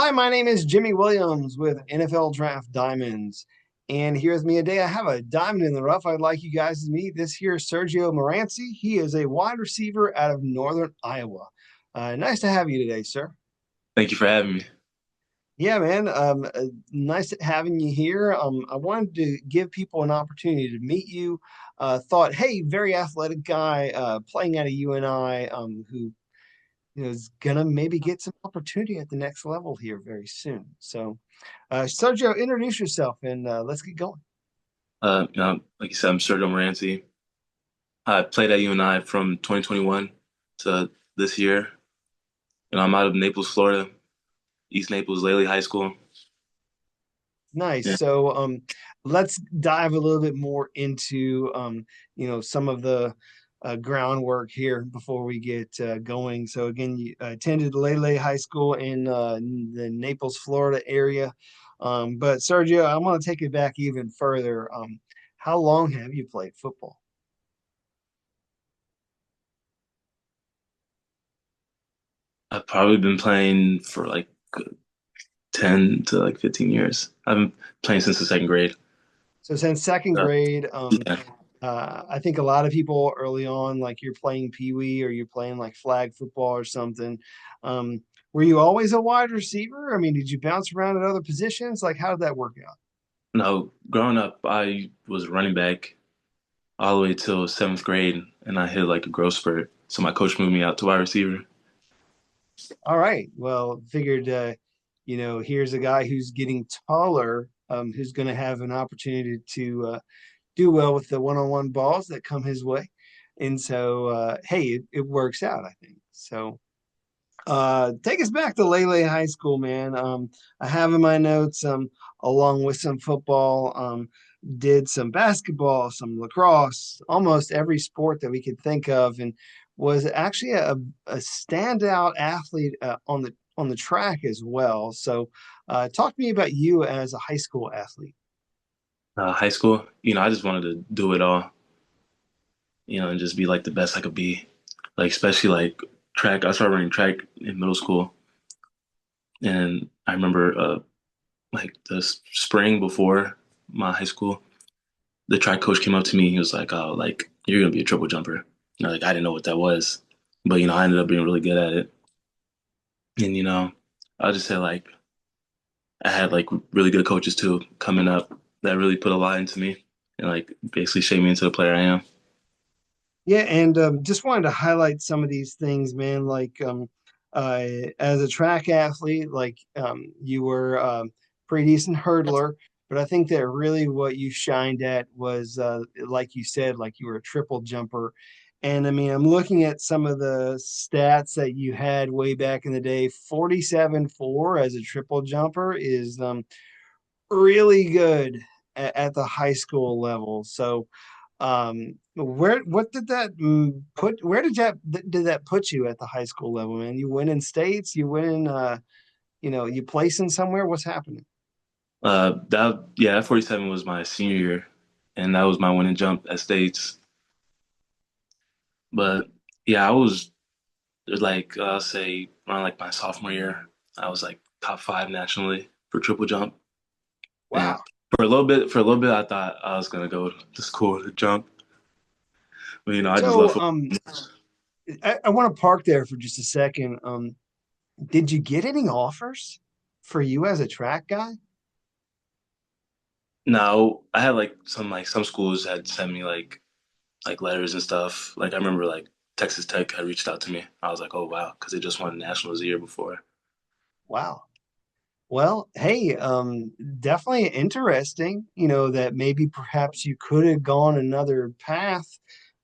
Hi, my name is Jimmy Williams with NFL Draft Diamonds. And here's me today. I have a diamond in the rough I'd like you guys to meet. This here is Sergio Morancy. He is a wide receiver out of Northern Iowa. Nice to have you today, sir. Thank you for having me. Yeah, man. Nice having you here. I wanted to give people an opportunity to meet you. Thought, hey, very athletic guy playing out of UNI who is gonna maybe get some opportunity at the next level here very soon. So, Sergio, introduce yourself and let's get going. Like you said, I'm Sergio Morancy. I played at UNI from 2021 to this year. I'm out of Naples, Florida, East Naples, Lely High School. Nice. Yeah. So, let's dive a little bit more into some of the groundwork here before we get going. So, again, you attended Lele High School in the Naples, Florida area. But Sergio, I want to take it back even further. How long have you played football? I've probably been playing for like 10 to like 15 years. I've been playing since the second grade. So since second Uh, grade, yeah. I think a lot of people early on, like you're playing Pee Wee or you're playing like flag football or something. Were you always a wide receiver? I mean, did you bounce around at other positions? Like, how did that work out? No, growing up, I was running back all the way till seventh grade, and I hit like a growth spurt. So my coach moved me out to wide receiver. All right. Well, figured, here's a guy who's getting taller, who's going to have an opportunity to do well with the one-on-one balls that come his way. And so, hey, it works out, I think. So, take us back to Lele High School, man. I have in my notes, along with some football, did some basketball, some lacrosse, almost every sport that we could think of, and was actually a standout athlete on the track as well. So, talk to me about you as a high school athlete. High school, I just wanted to do it all, and just be like the best I could be. Like especially like track. I started running track in middle school, and I remember like the spring before my high school, the track coach came up to me. He was like, "Oh, like you're gonna be a triple jumper." Like I didn't know what that was, but I ended up being really good at it. And I'll just say like I had like really good coaches too coming up that really put a lot into me and like basically shaped me into the player I am. Yeah, and just wanted to highlight some of these things, man. Like as a track athlete, like you were pretty decent hurdler, but I think that really what you shined at was, like you said, like you were a triple jumper. And I mean, I'm looking at some of the stats that you had way back in the day. 47.4 as a triple jumper is really good at the high school level. So where what did that put where did that put you at the high school level, man? You win in states, you win you placing somewhere? What's happening? That 47 was my senior year, and that was my winning jump at States. But yeah, I was like I'll say around like my sophomore year, I was like top five nationally for triple jump. And Wow. for a little bit, I thought I was gonna go to school to jump, but I just love So football. I want to park there for just a second. Did you get any offers for you as a track guy? Now I had like some schools had sent me like letters and stuff. Like I remember like Texas Tech had reached out to me. I was like, oh wow, because they just won nationals the year before. Wow. Well, hey, definitely interesting, that maybe perhaps you could have gone another path,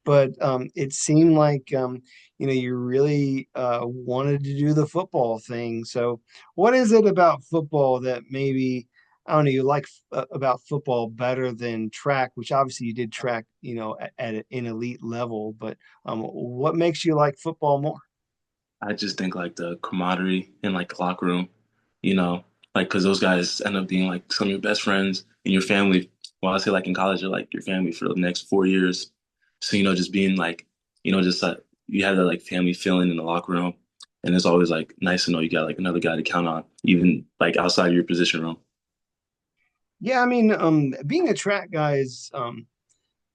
but it seemed like you really wanted to do the football thing. So, what is it about football that maybe, I don't know, you like about football better than track, which obviously you did track, at an elite level, but what makes you like football more? I just think like the camaraderie in like the locker room, you know, like because those guys end up being like some of your best friends and your family. Well, I say like in college, you're like your family for the next 4 years. So just being like, just you have that like family feeling in the locker room, and it's always like nice to know you got like another guy to count on, even like outside of your position room. Yeah, I mean, being a track guy is a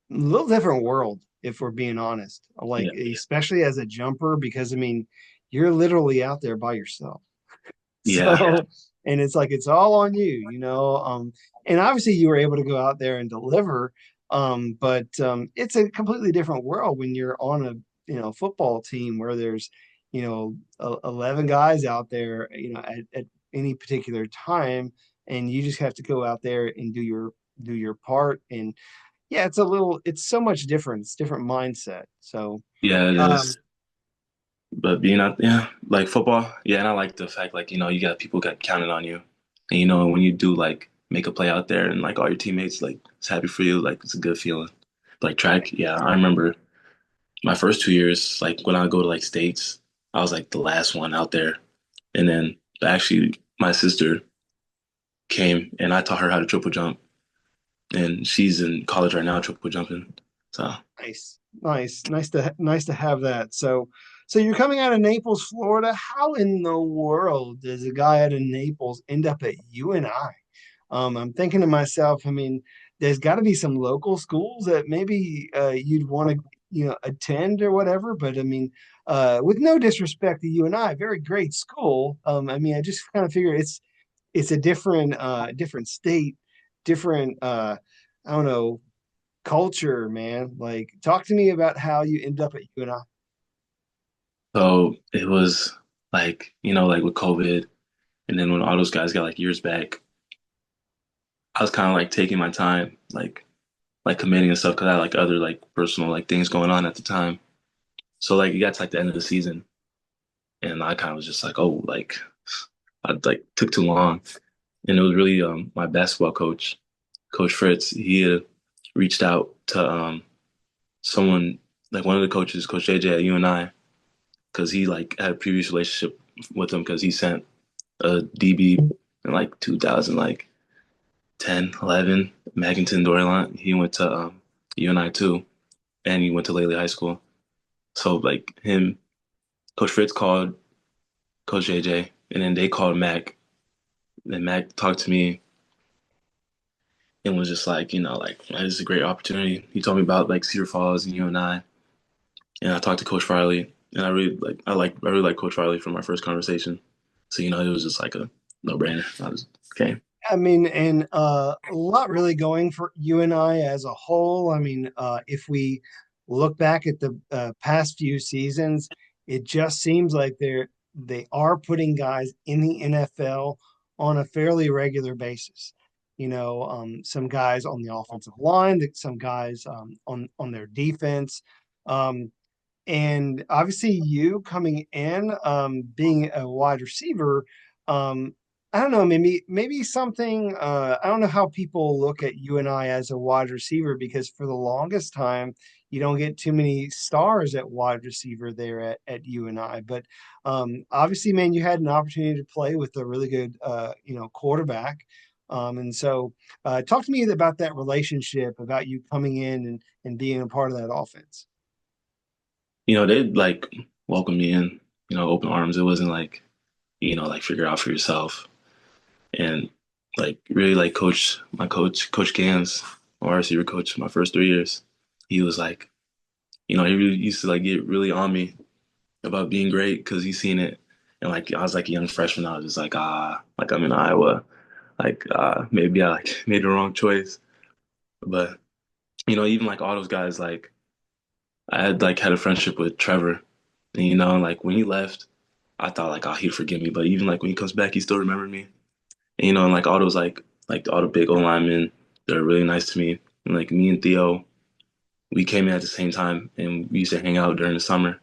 little different world, if we're being honest. Like, Yeah, especially as a jumper, because I mean, you're literally out there by yourself. yeah. So, and it's like it's all on you, you know. And obviously you were able to go out there and deliver. But it's a completely different world when you're on a, football team where there's, 11 guys out there, at any particular time, and you just have to go out there and do your part. And yeah, it's so much different. It's different mindset. So, Yeah, it um, is. But being out, yeah, like football, yeah, and I like the fact like you got people got counting on you, and when you do like make a play out there and like all your teammates like it's happy for you, like it's a good feeling. Like track, yeah, I remember my first 2 years, like when I go to like states, I was like the last one out there, and then actually my sister came and I taught her how to triple jump, and she's in college right now, triple jumping. So Nice, nice to have that. So you're coming out of Naples, Florida. How in the world does a guy out of Naples end up at UNI? I'm thinking to myself, I mean, there's got to be some local schools that maybe you'd want to, attend or whatever. But I mean, with no disrespect to UNI, very great school. I mean, I just kind of figure it's a different state, different I don't know, culture, man. Like, talk to me about how you end up at UNI. so it was like like with COVID, and then when all those guys got like years back. I was kind of like taking my time, like committing and stuff because I had like other like personal like things going on at the time. So like it got to like the end of the season, and I kind of was just like, oh, like I like took too long, and it was really my basketball coach, Coach Fritz. He had reached out to someone like one of the coaches, Coach JJ at UNI, because he like had a previous relationship with him because he sent a DB in like 2000 like 10, 11, Magginton Dorian. He went to UNI too, and he went to Lely High School. So like him, Coach Fritz called Coach JJ, and then they called Mac. And Mac talked to me and was just like, like this is a great opportunity. He told me about like Cedar Falls and UNI, and I talked to Coach Farley, and I really like Coach Farley from our first conversation. So it was just like a no brainer. I was okay. I mean, and a lot really going for UNI as a whole. I mean, if we look back at the past few seasons, it just seems like they are putting guys in the NFL on a fairly regular basis. Some guys on the offensive line, some guys on their defense. Um, And obviously, you coming in, being a wide receiver, um, I don't know, maybe something. I don't know how people look at you and I as a wide receiver because for the longest time, you don't get too many stars at wide receiver there at UNI. But obviously, man, you had an opportunity to play with a really good, quarterback. And so, talk to me about that relationship, about you coming in and being a part of that offense. They'd like welcome me in, open arms. It wasn't like, like figure it out for yourself. And like really like Coach Gans, my receiver coach, my first 3 years, he was like, he really used to like get really on me about being great because he's seen it. And like I was like a young freshman, I was just like, like I'm in Iowa. Like maybe I like made the wrong choice. But even like all those guys, like I had a friendship with Trevor. And like when he left, I thought like, oh, he'd forgive me. But even like when he comes back, he still remembered me. And, and like all those like all the big O linemen, they're really nice to me. And like me and Theo, we came in at the same time and we used to hang out during the summer.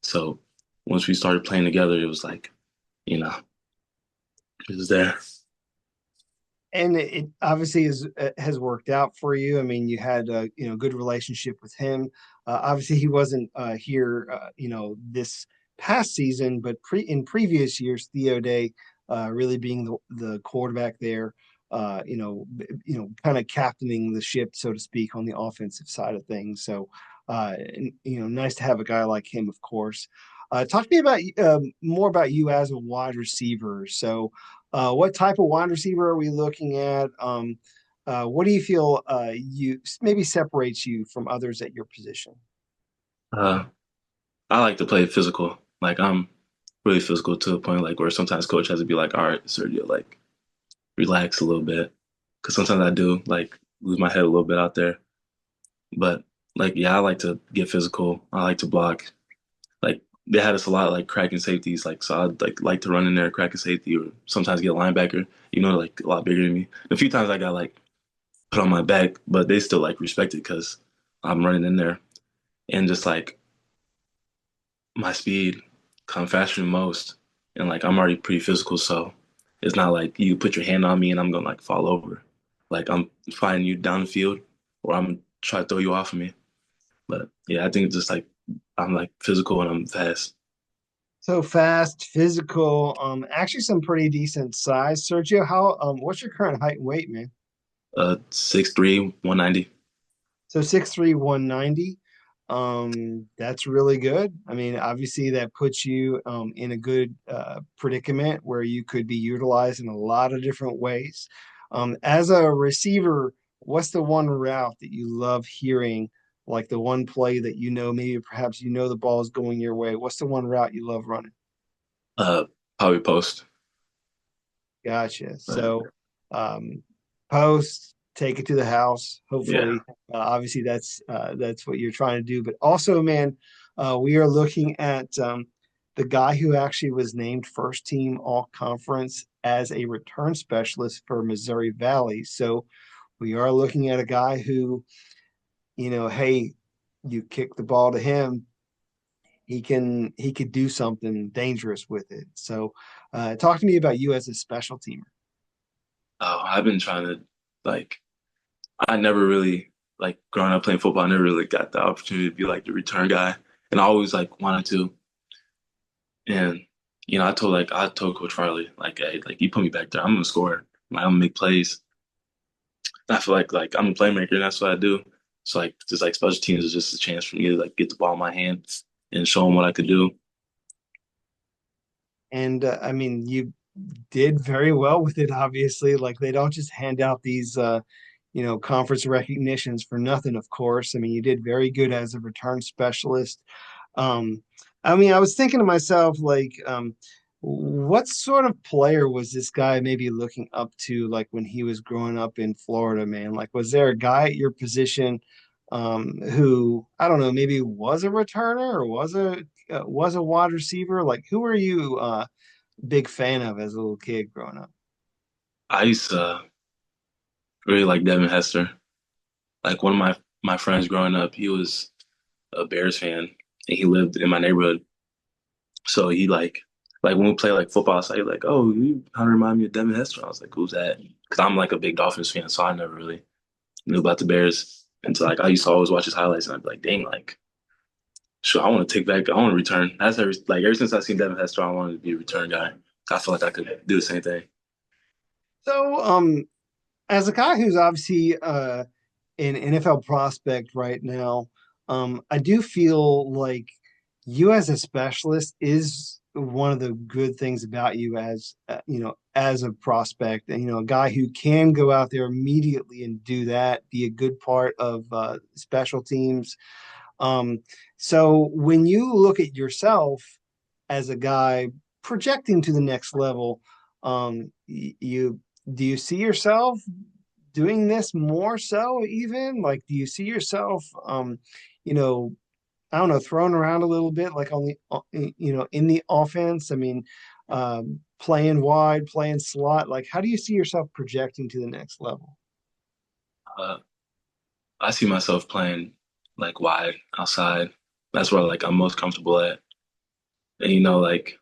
So once we started playing together, it was like, you know, it was there. And it obviously has worked out for you. I mean, you had a good relationship with him. Obviously, he wasn't here, this past season, but in previous years, Theo Day really being the quarterback there, kind of captaining the ship, so to speak, on the offensive side of things. So, nice to have a guy like him, of course. Talk to me about more about you as a wide receiver. So, what type of wide receiver are we looking at? What do you feel you maybe separates you from others at your position? Uh, I like to play physical. Like I'm really physical to a point like where sometimes coach has to be like, all right, Sergio, like relax a little bit. Cause sometimes I do like lose my head a little bit out there. But like, yeah, I like to get physical. I like to block. Like they had us a lot like cracking safeties. Like so I'd like to run in there, crack a safety, or sometimes get a linebacker, like a lot bigger than me. A few times I got like put on my back, but they still like respect it because I'm running in there. And just like my speed come faster than most. And like I'm already pretty physical, so it's not like you put your hand on me and I'm gonna like fall over. Like I'm fighting you down the field or I'm trying to throw you off of me. But yeah, I think it's just like I'm like physical and I'm fast. So fast, physical, actually some pretty decent size. Sergio, how what's your current height and weight, man? 6'3", 190. So 6'3", 190. That's really good. I mean, obviously that puts you in a good predicament where you could be utilized in a lot of different ways. As a receiver, what's the one route that you love hearing? Like the one play that you know, maybe perhaps you know the ball is going your way. What's the one route you love running? Uh Probably post. Gotcha. But So, post, take it to the house. yeah. Hopefully, obviously that's what you're trying to do. But also, man, we are looking at the guy who actually was named first team all conference as a return specialist for Missouri Valley. So we are looking at a guy who, hey, you kick the ball to him, he could do something dangerous with it. So, talk to me about you as a special teamer. Oh, I've been trying to like I never really like growing up playing football, I never really got the opportunity to be like the return guy. And I always like wanted to. And I told Coach Farley, like, hey, like you put me back there, I'm gonna score. Like, I'm gonna make plays. And I feel like I'm a playmaker and that's what I do. So like just like special teams is just a chance for me to like get the ball in my hands and show them what I could do. And I mean, you did very well with it, obviously. Like they don't just hand out these conference recognitions for nothing, of course. I mean, you did very good as a return specialist. Um, I mean, I was thinking to myself, like, what sort of player was this guy maybe looking up to, like when he was growing up in Florida, man? Like, was there a guy at your position who, I don't know, maybe was a returner or was a wide receiver? Like, who were you big fan of as a little kid growing up? I used to really like Devin Hester. Like one of my friends growing up, he was a Bears fan and he lived in my neighborhood. So he like when we play like football, so he like, oh, you kind of remind me of Devin Hester. I was like, who's that? Because I'm like a big Dolphins fan, so I never really knew about the Bears until like I used to always watch his highlights, and I'd be like, dang, like, sure, I want to take back, I want to return. That's ever since I seen Devin Hester, I wanted to be a return guy. I feel like I could do the same thing. So, as a guy who's obviously an NFL prospect right now, I do feel like you as a specialist is one of the good things about you as as a prospect, and a guy who can go out there immediately and do that, be a good part of special teams. Um, so when you look at yourself as a guy projecting to the next level, you do you see yourself doing this more so even? Like, do you see yourself, you know, I don't know, thrown around a little bit, like on the, in the offense? I mean, playing wide, playing slot. Like, how do you see yourself projecting to the next level? Uh, I see myself playing like wide outside. That's where like I'm most comfortable at. And like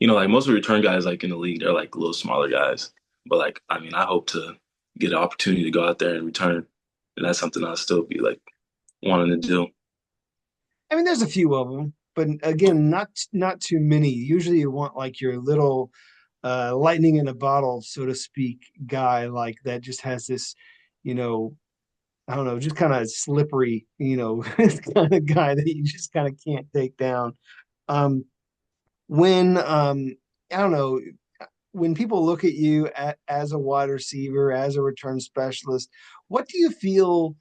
most of the return guys like in the league, they're like little smaller guys. But like I mean, I hope to get an opportunity to go out there and return, and that's something I'll still be like wanting to do. I mean, there's a few of them, but again, not too many. Usually, you want like your little lightning in a bottle, so to speak, guy like that just has this, you know, I don't know, just kind of slippery, kind of guy that you just kind of can't take down. when I don't know, when people look at you as a wide receiver, as a return specialist, what do you feel,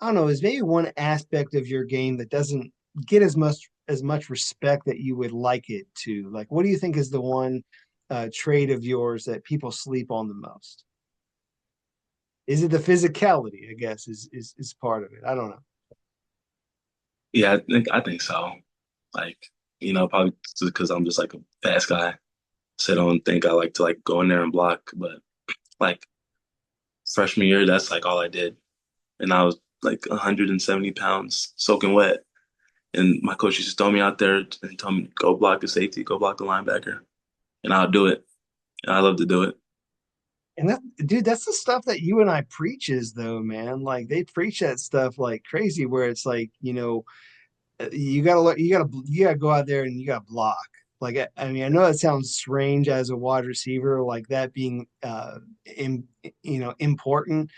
I don't know, is maybe one aspect of your game that doesn't get as much respect that you would like it to? Like, what do you think is the one trait of yours that people sleep on the most? Is it the physicality? I guess is part of it. I don't know. Yeah, I think so. Like, probably because I'm just like a fast guy. So I don't think I like to like go in there and block. But like freshman year, that's like all I did. And I was like 170 pounds, soaking wet. And my coach used to throw me out there and tell me, go block a safety, go block a linebacker. And I'll do it. And I love to do it. And that, dude, that's the stuff that you and I preaches, though, man. Like they preach that stuff like crazy, where it's like, you gotta go out there and you gotta block. Like I mean, I know it sounds strange as a wide receiver, like that being important,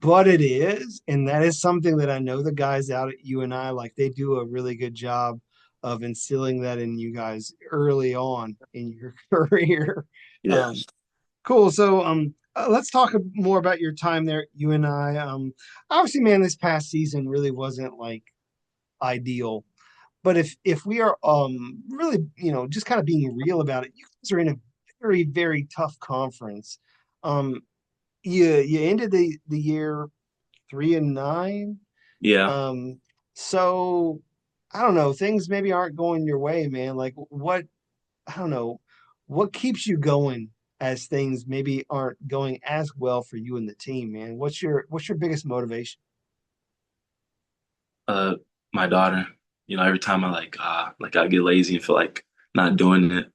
but it is, and that is something that I know the guys out at UNI, like they do a really good job of instilling that in you guys early on in your career. Yeah. Um, cool. So let's talk more about your time there at UNI. Obviously, man, this past season really wasn't like ideal, but if we are really, just kind of being real about it, you guys are in a very, very tough conference. Um, you ended the year 3-9. Yeah. Um, so I don't know, things maybe aren't going your way, man. Like what, I don't know, what keeps you going as things maybe aren't going as well for you and the team, man? What's your biggest motivation? Uh, my daughter, every time I like I get lazy and feel like not doing it,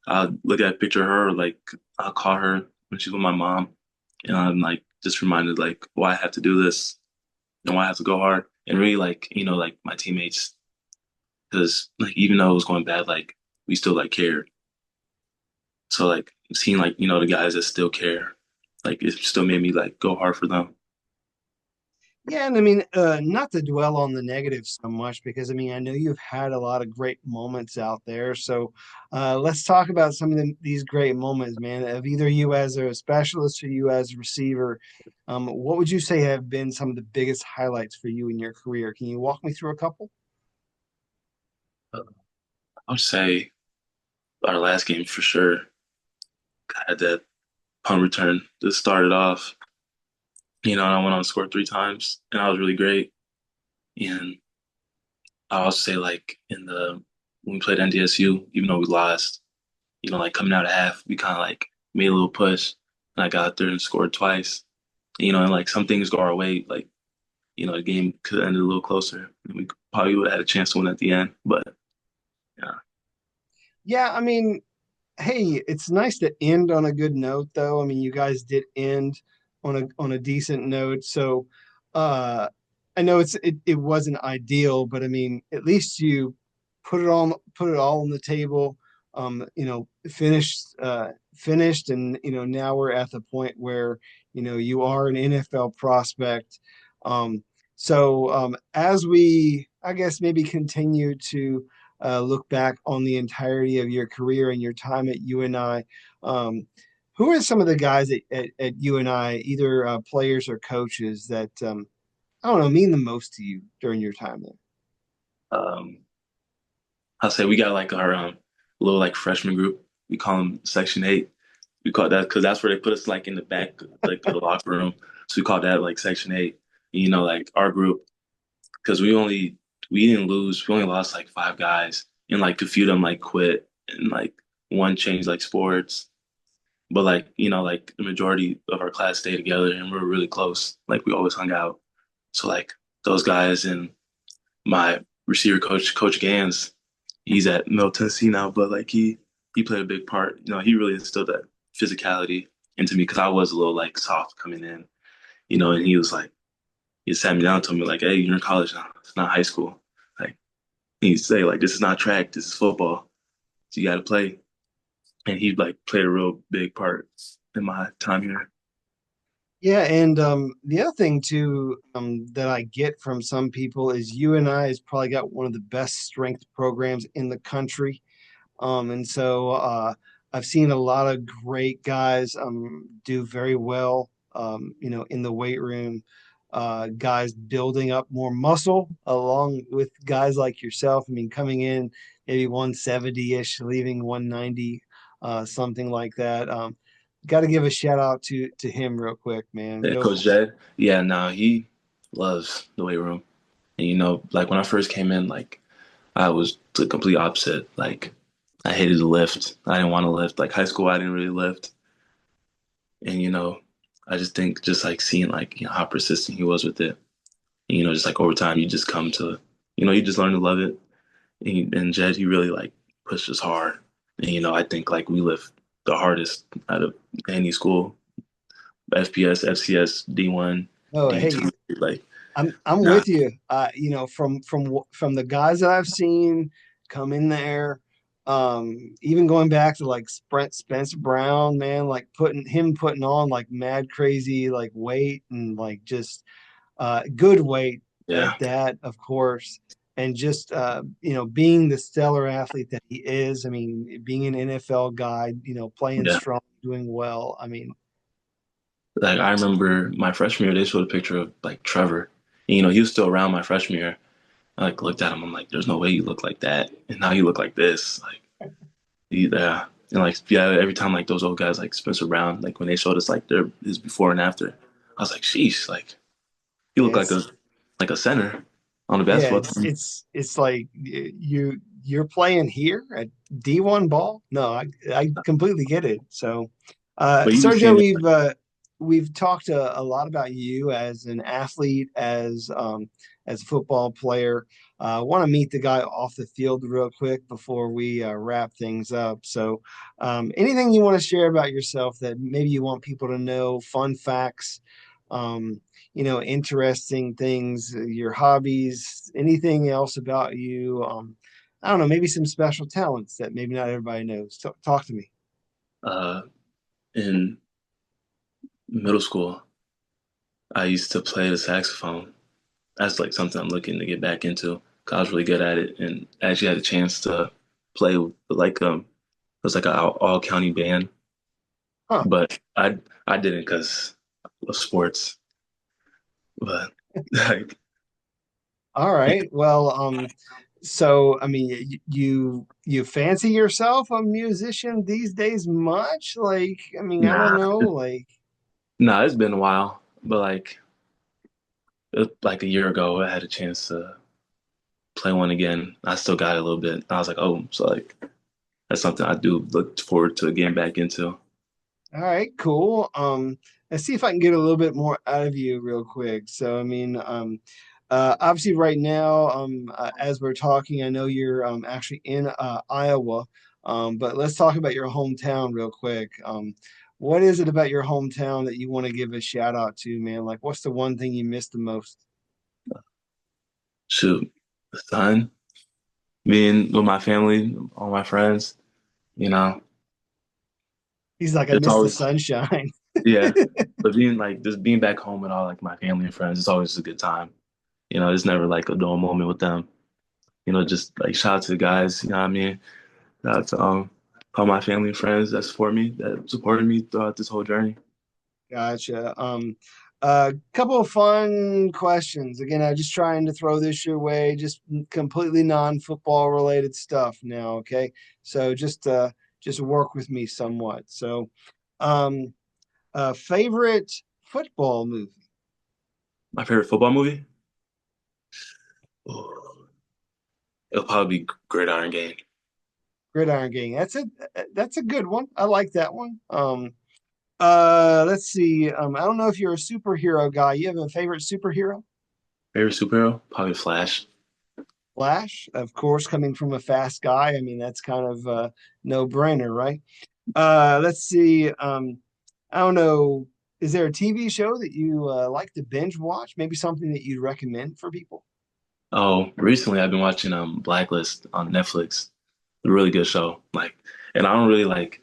I'll look at a picture of her, like I'll call her when she's with my mom, and I'm like just reminded like why I have to do this and why I have to go hard, and really like like my teammates, because like even though it was going bad, like we still like cared. So like seeing like the guys that still care, like it still made me like go hard for them. Yeah, and I mean, not to dwell on the negatives so much because I mean, I know you've had a lot of great moments out there. So let's talk about some of these great moments, man, of either you as a specialist or you as a receiver. What would you say have been some of the biggest highlights for you in your career? Can you walk me through a couple? I would say our last game for sure had that punt return that started off. And I went on to score 3 times, and I was really great. And I also say like in the when we played NDSU, even though we lost, like coming out of half, we kind of like made a little push, and I got out there and scored twice. And like some things go our way, like the game could have ended a little closer, and we probably would have had a chance to win at the end. But yeah, Yeah, I mean, hey, it's nice to end on a good note, though. I mean, you guys did end on a decent note. So, uh, I know it wasn't ideal, but I mean, at least you put it all on the table. Finished, and now we're at the point where you are an NFL prospect. Um, so as we, I guess, maybe continue to look back on the entirety of your career and your time at UNI. Who are some of the guys at UNI, either players or coaches, that I don't know, mean the most to you during your time there? um, I'll say we got like our little like freshman group. We call them Section 8. We call that because that's where they put us like in the back like of the locker room. So we call that like Section 8. Like our group because we didn't lose. We only lost like 5 guys, and like a few of them like quit, and like one changed like sports. But like like the majority of our class stayed together, and we were really close. Like we always hung out. So like those guys and my receiver coach, Coach Gans, he's at Middle Tennessee now, but like he played a big part. He really instilled that physicality into me because I was a little like soft coming in. And he was like he sat me down and told me like, hey, you're in college now. It's not high school. Like he'd say like this is not track, this is football. So you got to play. And he like played a real big part in my time here. Yeah, and the other thing too that I get from some people is UNI has probably got one of the best strength programs in the country. And so I've seen a lot of great guys do very well, in the weight room. Guys building up more muscle along with guys like yourself. I mean, coming in maybe 170-ish, leaving 190, something like that. Got to give a shout out to him real quick, man. Yeah, Go Coach for it. Jed, yeah, nah, he loves the weight room. And like when I first came in, like I was the complete opposite. Like I hated to lift. I didn't want to lift. Like high school, I didn't really lift. And I just think just like seeing like how persistent he was with it. And, just like over time, you just come to, you just learn to love it. And Jed, he really like pushed us hard. And I think like we lift the hardest out of any school, FPS, FCS, D1, Oh, hey, D2. Like, I'm nah, with you. From the guys that I've seen come in there, even going back to like Spencer Brown, man, like putting on like mad crazy like weight and like just good weight yeah, at that, of course, and just being the stellar athlete that he is. I mean, being an NFL guy, playing yeah. strong, doing well. I mean, Like I remember my freshman year, they showed a picture of like Trevor. And, he was still around my freshman year. I like looked at him. I'm like, there's no way you look like that, and now you look like this. Like, yeah, and like yeah, every time like those old guys like Spencer Brown, like when they showed us like their his before and after, I was like, sheesh, like you look it's like a center on the Yeah, basketball it's team. it's it's like you're playing here at D1 ball. No, I completely get it. So, But you be Sergio, seeing it. we've talked a lot about you as an athlete, as a football player. I want to meet the guy off the field real quick before we wrap things up. So, anything you want to share about yourself that maybe you want people to know, fun facts, um, interesting things, your hobbies, anything else about you. I don't know, maybe some special talents that maybe not everybody knows. Talk to me. uh, in middle school, I used to play the saxophone. That's like something I'm looking to get back into. 'Cause I was really good at it, and I actually had a chance to play with like it was like an all county band, Huh. but I didn't because of sports. But like, All right. Well, so I mean, you fancy yourself a musician these days much? Like, I mean, I don't nah, know, like, nah, it's been a while. But like, like a year ago, I had a chance to play one again. I still got it a little bit. I was like, oh, so like that's something I do look forward to getting back into. all right, cool. Let's see if I can get a little bit more out of you real quick. So, I mean, obviously, right now, as we're talking, I know you're actually in Iowa, but let's talk about your hometown real quick. What is it about your hometown that you want to give a shout out to, man? Like, what's the one thing you miss the most? Shoot, the sun, being with my family, all my friends, you know, He's like, I it's miss the always sunshine. yeah. But being like just being back home with all like my family and friends, it's always a good time. It's never like a dull moment with them. Just like shout out to the guys, you know what I mean? Shout out to all my family and friends that support me, that supported me throughout this whole journey. Gotcha. A couple of fun questions. Again, I'm just trying to throw this your way, just completely non-football related stuff now, okay? So just work with me somewhat. So, um favorite football movie, My favorite football movie? Oh, it'll probably be Gridiron Gang. Gridiron Gang. That's a good one. I like that one. Let's see. I don't know if you're a superhero guy. You have a favorite superhero? Favorite superhero? Probably Flash. Flash, of course, coming from a fast guy. I mean, that's kind of a no-brainer, right? Let's see. I don't know. Is there a TV show that you like to binge watch? Maybe something that you'd recommend for people? Oh, recently I've been watching Blacklist on Netflix. A really good show. Like, and I don't really like.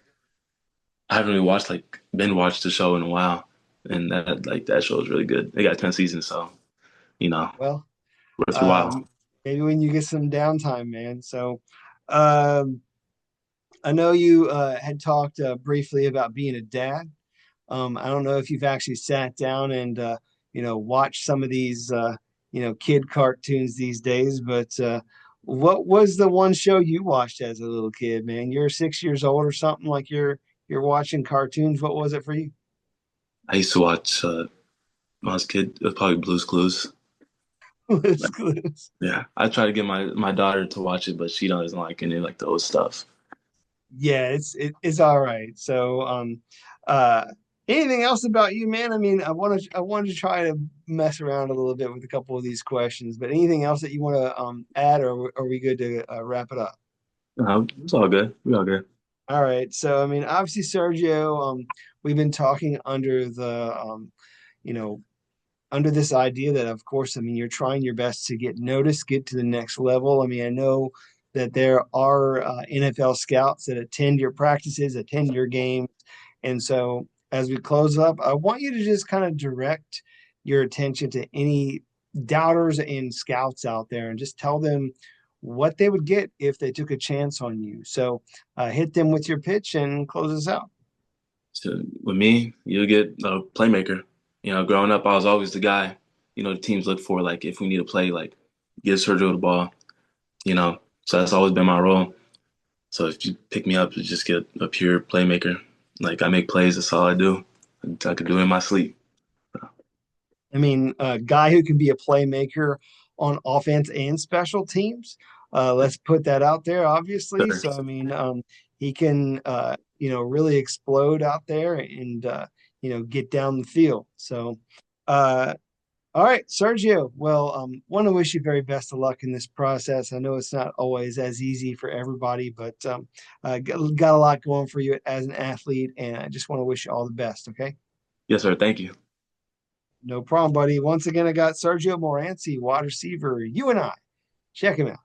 I haven't really watched like been watched the show in a while, and that show is really good. They got 10 seasons, so you know Well, worth your while. um, maybe when you get some downtime, man. So, um, I know you had talked briefly about being a dad. I don't know if you've actually sat down and watched some of these kid cartoons these days, but what was the one show you watched as a little kid, man? You're 6 years old or something like you're watching cartoons. What was it for you? I used to watch when I was a kid. It was probably Blue's Clues. Blue's Clues. Yeah, I try to get my daughter to watch it, but she doesn't like any like the old stuff. Yeah, it's all right. So, uh, anything else about you, man? I mean, I wanted to try to mess around a little bit with a couple of these questions, but anything else that you want to add, or are we good to wrap it up? It's all good. We all good. All right. So, I mean, obviously, Sergio, we've been talking you know, under this idea that, of course, I mean, you're trying your best to get noticed, get to the next level. I mean, I know that there are NFL scouts that attend your practices, attend your games. And so, as we close up, I want you to just kind of direct your attention to any doubters and scouts out there and just tell them what they would get if they took a chance on you. So, hit them with your pitch and close us out. So with me, you'll get a playmaker. Growing up, I was always the guy. The teams look for like if we need to play, like give Sergio the ball. So that's always been my role. So if you pick me up to just get a pure playmaker, like I make plays, that's all I do. I could do it in my sleep. I mean, a guy who can be a playmaker on offense and special teams. Let's put that out there, obviously. Sure. So, I mean, he can, really explode out there and, get down the field. So, uh, all right, Sergio. Well, want to wish you very best of luck in this process. I know it's not always as easy for everybody, but got a lot going for you as an athlete, and I just want to wish you all the best. Okay. Yes, sir. Thank you. No problem, buddy. Once again, I got Sergio Morancy, wide receiver. You and I. Check him out.